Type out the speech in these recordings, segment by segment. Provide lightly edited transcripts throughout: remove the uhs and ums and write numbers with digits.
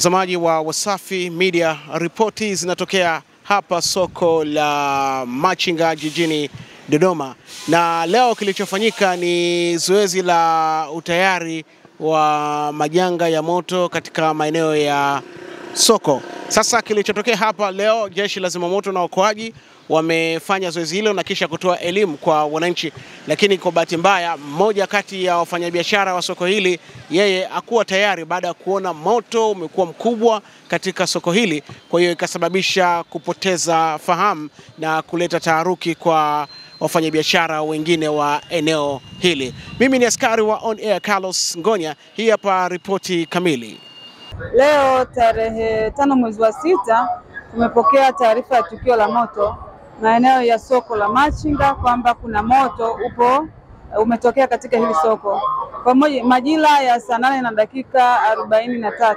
Mtazamaji wa Wasafi Media, ripoti zinatokea hapa soko la Machinga jijini Dodoma, na leo kilichofanyika ni zoezi la utayari wa majanga ya moto katika maeneo ya soko. Sasa kilichotokea hapa leo, jeshi la zimamoto na uokoaji wamefanya zoezi hilo na kisha kutoa elimu kwa wananchi, lakini kwa bahati mbaya mmoja kati ya wafanyabiashara wa soko hili yeye hakuwa tayari baada ya kuona moto umekuwa mkubwa katika soko hili, kwa hiyo ikasababisha kupoteza fahamu na kuleta taharuki kwa wafanyabiashara wengine wa eneo hili. Mimi ni askari wa On Air Carlos Ngonya, hii hapa ripoti kamili. Leo tarehe 5 mwezi wa 6 tumepokea taarifa ya tukio la moto maeneo ya soko la Machinga kwamba kuna moto umetokea katika hili soko kwa majira ya saa 8 na dakika 43,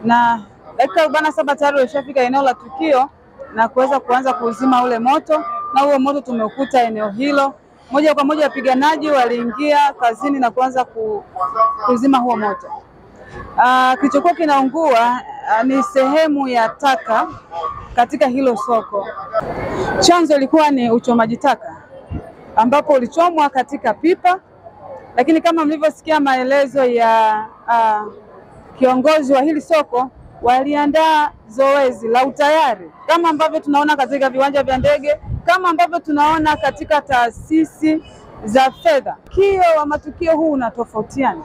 na dakika 47 tayari walishafika eneo la tukio na kuweza kuanza kuzima ule moto, na huo moto tumekuta eneo hilo. Moja kwa moja wapiganaji waliingia kazini na kuanza kuzima huo moto. Kilichokuwa kinaungua ni sehemu ya taka katika hilo soko. Chanzo ilikuwa ni uchomaji taka ambapo ulichomwa katika pipa, lakini kama mlivyosikia maelezo ya kiongozi wa hili soko, waliandaa zoezi la utayari kama ambavyo tunaona katika viwanja vya ndege, kama ambavyo tunaona katika taasisi za fedha. Kio wa matukio huu unatofautiana.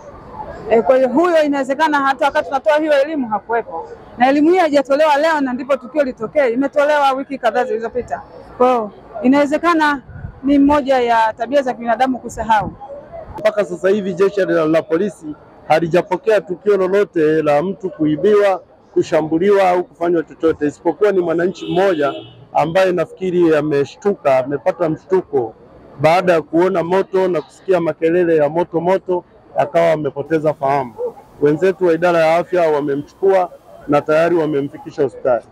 Kwa hiyo huyo inawezekana hata wakati tunatoa hiyo elimu hakuwepo, na elimu hii haijatolewa leo na ndipo tukio litokee, imetolewa wiki kadhaa zilizopita. Kwa hiyo inawezekana ni moja ya tabia za binadamu kusahau. Mpaka sasa hivi jeshi la polisi halijapokea tukio lolote la mtu kuibiwa, kushambuliwa au kufanywa chochote, isipokuwa ni mwananchi mmoja ambaye nafikiri ameshtuka, amepata mshtuko baada ya kuona moto na kusikia makelele ya moto akawa amepoteza fahamu. Wenzetu wa idara ya afya wamemchukua na tayari wamemfikisha hospitali.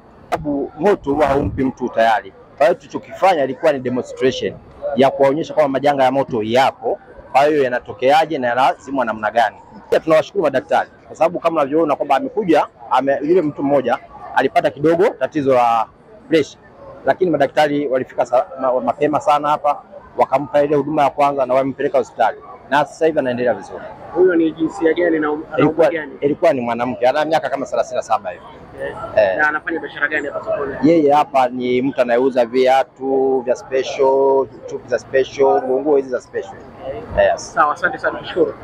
Moto haumpi mtu tayari. Kwa hiyo tulichokifanya ilikuwa ni demonstration ya kuonyesha kwamba majanga ya moto yapo, kwa hiyo yanatokeaje na yanazimwa namna gani. Pia tunawashukuru madaktari kwa sababu kama unavyoona kwamba amekuja yule mtu mmoja alipata kidogo tatizo la pressure, lakini madaktari walifika mapema sana hapa, wakampa ile huduma ya kwanza na wamempeleka hospitali, na sasa hivi anaendelea vizuri. Huyo ni jinsia gani na umri gani? Ilikuwa ni mwanamke, ana miaka kama 37 hivi. Na anafanya biashara gani hapa sokoni? Yeye hapa ni mtu anayeuza viatu vya special, chupi za special, nguo hizi za special. Sawa, asante sana, kushukuru.